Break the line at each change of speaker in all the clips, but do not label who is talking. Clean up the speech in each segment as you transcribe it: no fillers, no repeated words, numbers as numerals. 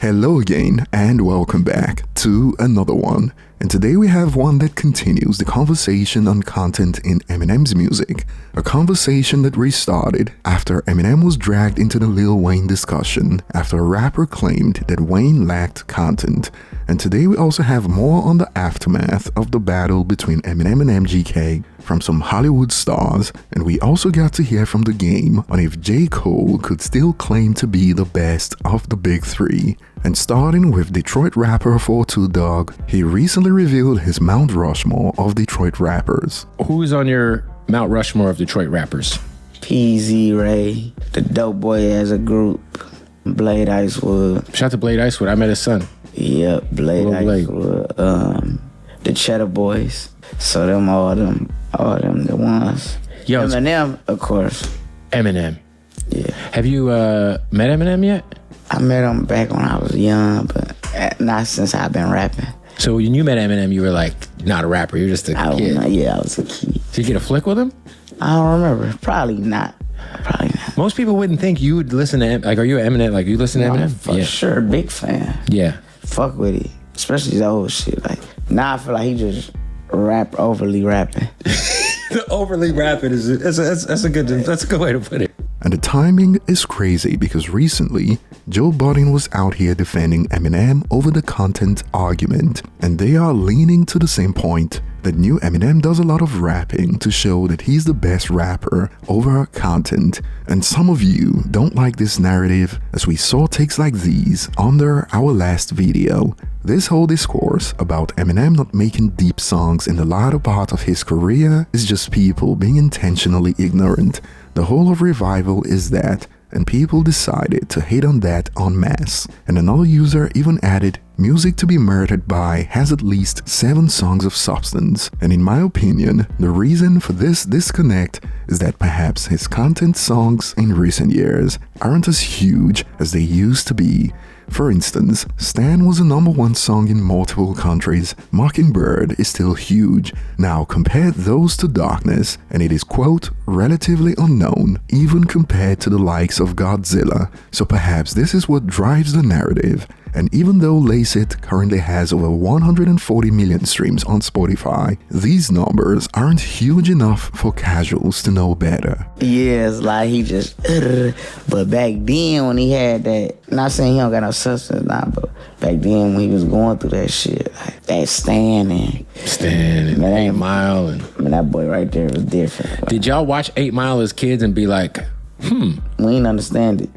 Hello again and welcome back to another one. And today we have one that continues the conversation on content in Eminem's music. A conversation that restarted after Eminem was dragged into the Lil Wayne discussion after a rapper claimed that Wayne lacked content. And today we also have more on the aftermath of the battle between Eminem and MGK from some Hollywood stars, and we also got to hear from the game on if J. Cole could still claim to be the best of the big three. And starting with Detroit rapper 42 Dugg, he recently revealed his Mount Rushmore of Detroit rappers.
Who's on your Mount Rushmore of Detroit rappers?
PZ Ray, the Dope Boy as a group, Blade Icewood.
Shout out to Blade Icewood. I met his son.
Yep, Blade Icewood. The Cheddar Boys. So all them the ones.
Yo,
Eminem, of course.
Eminem.
Yeah.
Have you met Eminem yet?
I met him back when I was young, but not since I've been rapping.
So when you met Eminem, you were like not a rapper. You're just a kid.
I was a kid.
Did you get a flick with him?
I don't remember. Probably not.
Most people wouldn't think you would listen to like. Are you an Eminem? Like you listen to Eminem?
For sure, big fan.
Yeah.
Fuck with it, especially his old shit. Like now, I feel like he just overly rapping.
The overly rapping that's a good way to put it.
And the timing is crazy because recently, Joe Budden was out here defending Eminem over the content argument, and they are leaning to the same point that new Eminem does a lot of rapping to show that he's the best rapper over content. And some of you don't like this narrative, as we saw takes like these under our last video. This whole discourse about Eminem not making deep songs in the latter part of his career is just people being intentionally ignorant. The whole of Revival is that, and people decided to hate on that en masse. And another user even added, music to be murdered by has at least 7 songs of substance. And in my opinion, the reason for this disconnect is that perhaps his content songs in recent years aren't as huge as they used to be. For instance, Stan was a #1 song in multiple countries. Mockingbird is still huge. Now compare those to Darkness, and it is, quote, relatively unknown, even compared to the likes of Godzilla. So perhaps this is what drives the narrative. And even though Lace It currently has over 140 million streams on Spotify, these numbers aren't huge enough for casuals to know better.
Yeah, it's like he just, but back then when he had that, not saying he don't got no substance now, but back then when he was going through that shit, like that Stan and
8 Mile.
Man, that boy right there was different. Like,
did y'all watch 8 Mile as kids and be like,
We didn't understand it.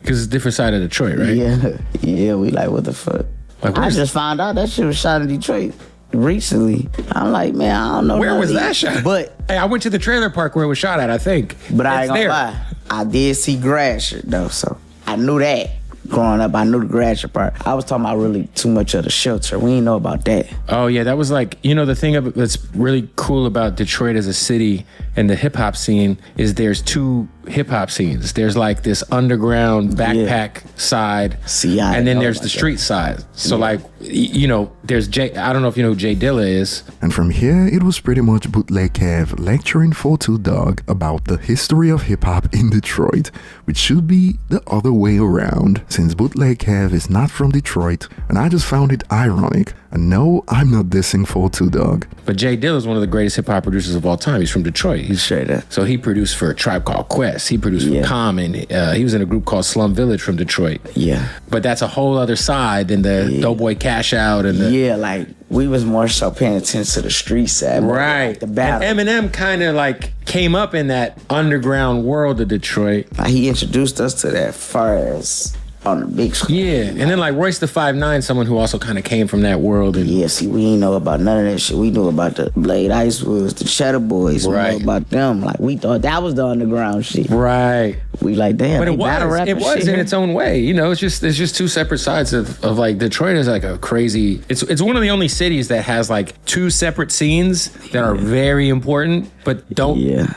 Because it's a different side of Detroit, right?
Yeah, we like, what the fuck? Like, I just found out that shit was shot in Detroit recently. I'm like, man, I don't know.
Where was that shot?
But
hey, I went to the trailer park where it was shot at, I think.
But I ain't gonna lie, I did see Grasher though, so I knew that. Growing up, I knew the Grasher part. I was talking about really too much of the Shelter. We didn't know about that.
Oh yeah, that was like, the thing that's really cool about Detroit as a city and the hip hop scene is there's 2 hip hop scenes. There's like this underground backpack side, and then there's the street side. So like, there's I don't know if you know who Jay Dilla is.
And from here, it was pretty much Bootleg Kev lecturing 42 Dugg about the history of hip hop in Detroit, which should be the other way around, since Bootleg Kev is not from Detroit, and I just found it ironic. And no, I'm not dissing 42 Dugg.
But Jay Dilla is one of the greatest hip hop producers of all time. He's from Detroit.
He's straight up.
So he produced for a Tribe Called Quest. He produced for Common. He was in a group called Slum Village from Detroit.
Yeah.
But that's a whole other side than the Doughboy Cash Out and the...
Yeah, like, we was more so paying attention to the street side.
Right.
Like the battle.
And Eminem kind of like came up in that underground world of Detroit.
Like, he introduced us to that far as on the big screen.
Yeah, and then like Royce the 5'9", someone who also kind of came from that world. And
yeah, see, we didn't know about none of that shit. We knew about the Blade Icewoods, the Cheddar Boys.
Right.
We knew about them. Like, we thought that was the underground shit.
Right.
We like, damn,
but it was in its own way. It's just 2 separate sides of like Detroit is like a crazy. It's one of the only cities that has like 2 separate scenes that are very important, but don't.
Yeah.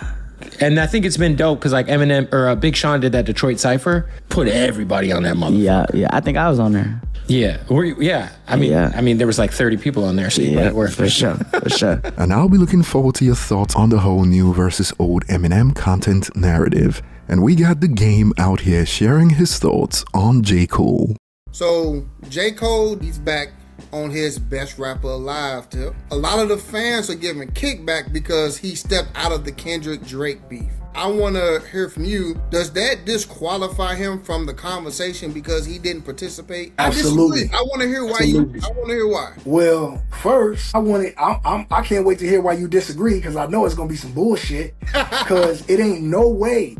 And I think it's been dope because like Eminem or Big Sean did that Detroit Cypher, put everybody on that motherfucker.
Yeah. I think I was on there.
Yeah. I mean, there was like 30 people on there, so you might work.
For sure.
And I'll be looking forward to your thoughts on the whole new versus old Eminem content narrative. And we got the game out here sharing his thoughts on J. Cole.
So J. Cole, he's back on his best rapper alive tip. A lot of the fans are giving kickback because he stepped out of the Kendrick Drake beef. I want to hear from you. Does that disqualify him from the conversation because he didn't participate?
Absolutely.
I want to hear why. I want to hear why.
Well, first, I can't wait to hear why you disagree, because I know it's gonna be some bullshit. Because it ain't no way,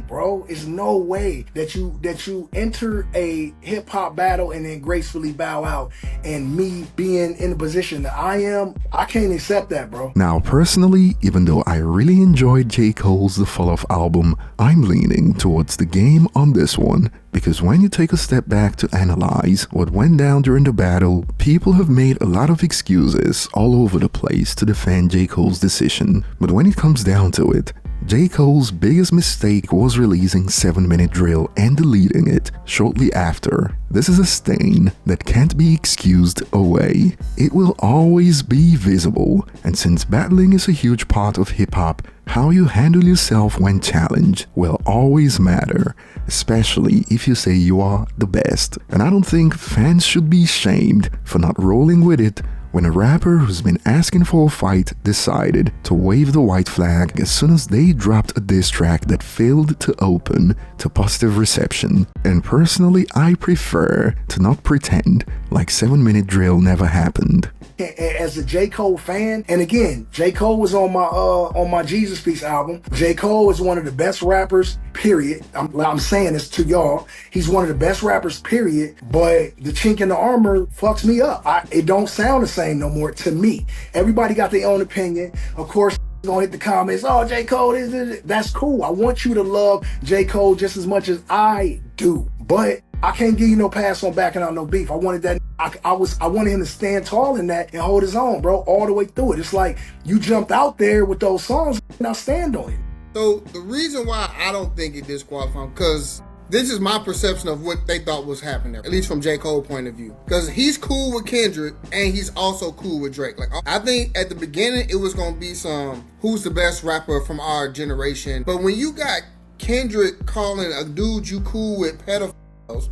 bro. It's no way that you enter a hip hop battle and then gracefully bow out. And me being in the position that I am, I can't accept that, bro.
Now, personally, even though I really enjoyed J. Cole's The Fall Off album, I'm leaning towards the game on this one, because when you take a step back to analyze what went down during the battle, people have made a lot of excuses all over the place to defend J. Cole's decision. But when it comes down to it, J. Cole's biggest mistake was releasing 7-Minute Drill and deleting it shortly after. This is a stain that can't be excused away. It will always be visible, and since battling is a huge part of hip-hop, how you handle yourself when challenged will always matter, especially if you say you are the best. And I don't think fans should be shamed for not rolling with it when a rapper who's been asking for a fight decided to wave the white flag as soon as they dropped a diss track that failed to open to positive reception. And personally, I prefer to not pretend like 7-Minute Drill never happened.
As a J. Cole fan, and again, J. Cole was on my Jesus Piece album. J. Cole is one of the best rappers, period. I'm saying this to y'all. He's one of the best rappers, period. But the chink in the armor fucks me up. It don't sound the same no more to me. Everybody got their own opinion. Of course, gonna hit the comments, oh, J. Cole, that's cool. I want you to love J. Cole just as much as I do. But I can't give you no pass on backing out no beef. I wanted that. I wanted him to stand tall in that and hold his own, bro, all the way through it. It's like you jumped out there with those songs, now stand on it.
So the reason why I don't think it disqualified him, because this is my perception of what they thought was happening there, at least from J. Cole's point of view. Because he's cool with Kendrick and he's also cool with Drake. Like, I think at the beginning it was gonna be some who's the best rapper from our generation. But when you got Kendrick calling a dude you cool with pedophiles,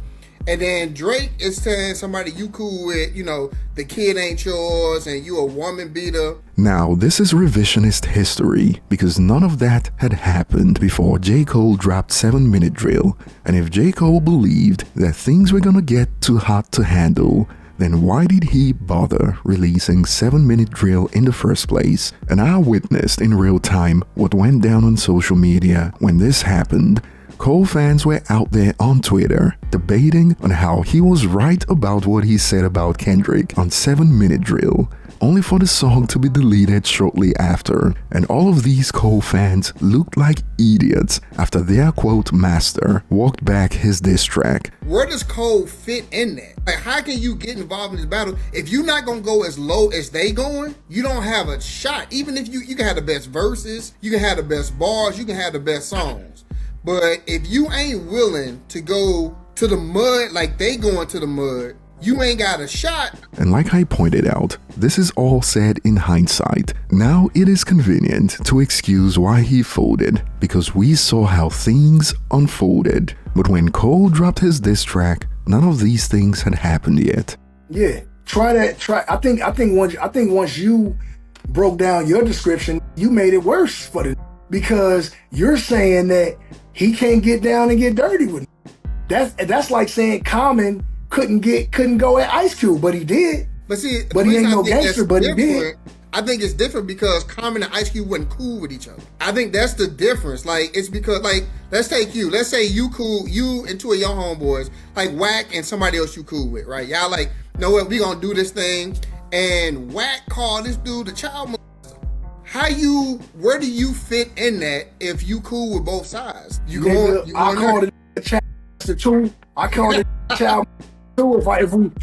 and then Drake is telling somebody you cool with, the kid ain't yours and you a woman beater.
Now, this is revisionist history, because none of that had happened before J. Cole dropped 7-Minute Drill. And if J. Cole believed that things were gonna get too hot to handle, then why did he bother releasing 7-Minute Drill in the first place? And I witnessed in real time what went down on social media when this happened. Cole fans were out there on Twitter debating on how he was right about what he said about Kendrick on 7-Minute Drill, only for the song to be deleted shortly after. And all of these Cole fans looked like idiots after their quote master walked back his diss track.
Where does Cole fit in that? Like, how can you get involved in this battle if you're not gonna go as low as they going? You don't have a shot. Even if you can have the best verses, you can have the best bars, you can have the best songs. But if you ain't willing to go to the mud like they going to the mud, you ain't got a shot.
And like I pointed out, this is all said in hindsight. Now it is convenient to excuse why he folded, because we saw how things unfolded. But when Cole dropped his diss track, none of these things had happened yet.
Yeah, try that. I think once you broke down your description, you made it worse for the, because you're saying that he can't get down and get dirty with him. That's like saying Common couldn't go at Ice Cube, but he did.
But see,
but he ain't no gangster, but he did.
I think it's different because Common and Ice Cube wasn't cool with each other. I think that's the difference. Like, it's because, like, let's say you cool, you and two of your homeboys, like Wack and somebody else you cool with, right? Y'all like, know what, we gonna do this thing, and Wack called this dude a child molester. Where do you fit in that if you cool with both sides?
I called it a child molester too. I called it a child too.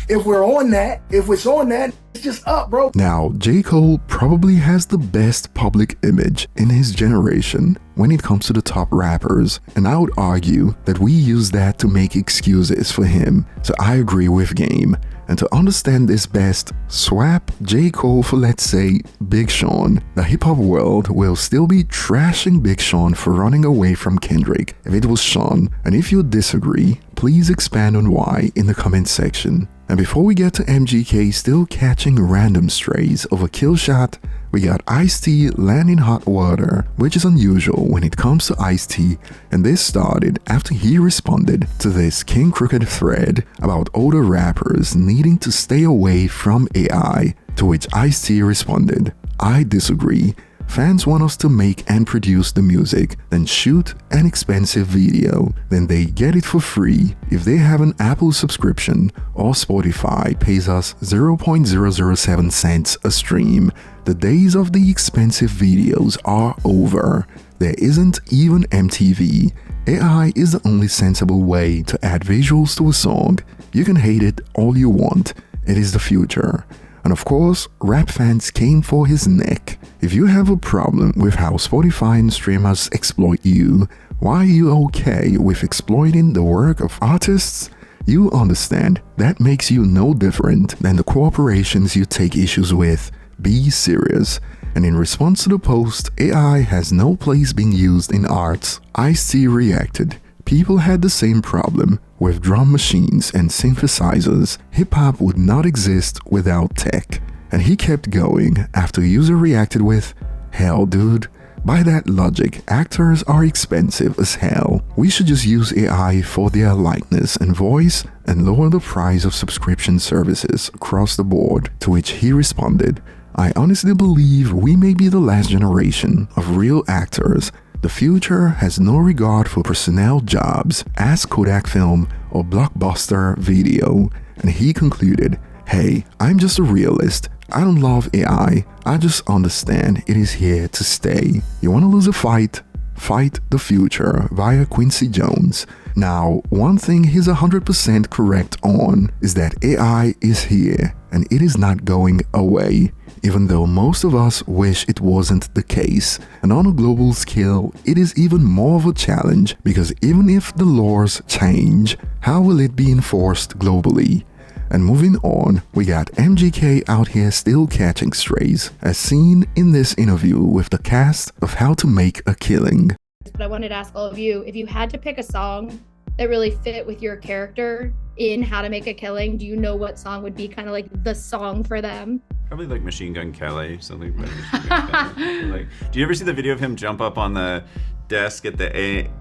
If we're on that, if it's on that, it's just up, bro.
Now, J. Cole probably has the best public image in his generation when it comes to the top rappers, and I would argue that we use that to make excuses for him. So I agree with Game. And to understand this best, swap J. Cole for, let's say, Big Sean. The hip-hop world will still be trashing Big Sean for running away from Kendrick if it was Sean. And if you disagree, please expand on why in the comment section. And before we get to MGK still catching random strays over Killshot, we got Ice-T landing hot water, which is unusual when it comes to Ice-T, and this started after he responded to this King Crooked thread about older rappers needing to stay away from AI, to which Ice-T responded, "I disagree. Fans want us to make and produce the music, then shoot an expensive video, then they get it for free if they have an Apple subscription or Spotify pays us 0.007 cents a stream. The days of the expensive videos are over. There isn't even MTV. AI is the only sensible way to add visuals to a song. You can hate it all you want. It is the future." And of course, rap fans came for his neck. If you have a problem with how Spotify and streamers exploit you, why are you okay with exploiting the work of artists? You understand that makes you no different than the corporations you take issues with. Be serious. And in response to the post, AI has no place being used in arts, Ice-T reacted. People had the same problem. With drum machines and synthesizers, hip-hop would not exist without tech. And he kept going after a user reacted with, "Hell dude, by that logic, actors are expensive as hell. We should just use AI for their likeness and voice and lower the price of subscription services across the board." To which he responded, "I honestly believe we may be the last generation of real actors. The future has no regard for personnel jobs, as Kodak Film or Blockbuster Video." And he concluded, "Hey, I'm just a realist. I don't love AI. I just understand it is here to stay. You want to lose a fight? Fight the future via Quincy Jones." Now, one thing he's 100% correct on is that AI is here and it is not going away, even though most of us wish it wasn't the case. And on a global scale, it is even more of a challenge because even if the laws change, how will it be enforced globally? And moving on, we got MGK out here still catching strays, as seen in this interview with the cast of How to Make a Killing.
But I wanted to ask all of you, if you had to pick a song that really fit with your character in How to Make a Killing, do you know what song would be kind of like the song for them?
Probably like Machine Gun Kelly, something by Machine Gun Kelly. Like, do you ever see the video of him jump up on the desk at the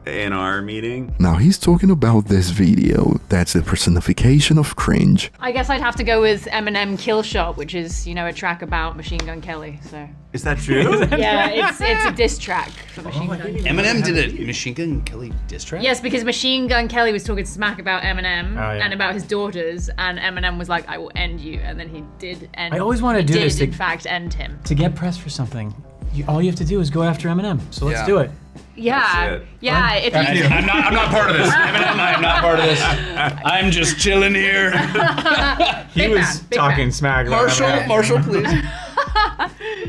A&R meeting?
Now he's talking about this video that's the personification of cringe.
I guess I'd have to go with Eminem Kill Shot, which is, you know, a track about Machine Gun Kelly, so.
Is that true?
Yeah, it's a diss track for Machine Gun Kelly.
Eminem did a Machine Gun Kelly diss track?
Yes, because Machine Gun Kelly was talking smack about Eminem and about his daughters, and Eminem was like, "I will end you," and then he did end.
I always want to do this
in fact, end him.
To get press for something, all you have to do is go after Eminem. So let's do it.
Yeah, yeah. If you,
I'm not part of this. Eminem, I'm not part of this. I'm just chilling here.
He was talking smack about Eminem.
Marshall, please.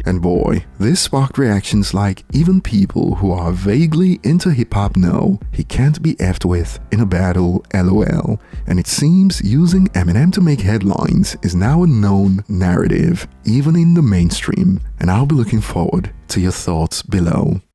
And boy, this sparked reactions like even people who are vaguely into hip-hop know he can't be effed with in a battle, lol. And it seems using Eminem to make headlines is now a known narrative, even in the mainstream. And I'll be looking forward to your thoughts below.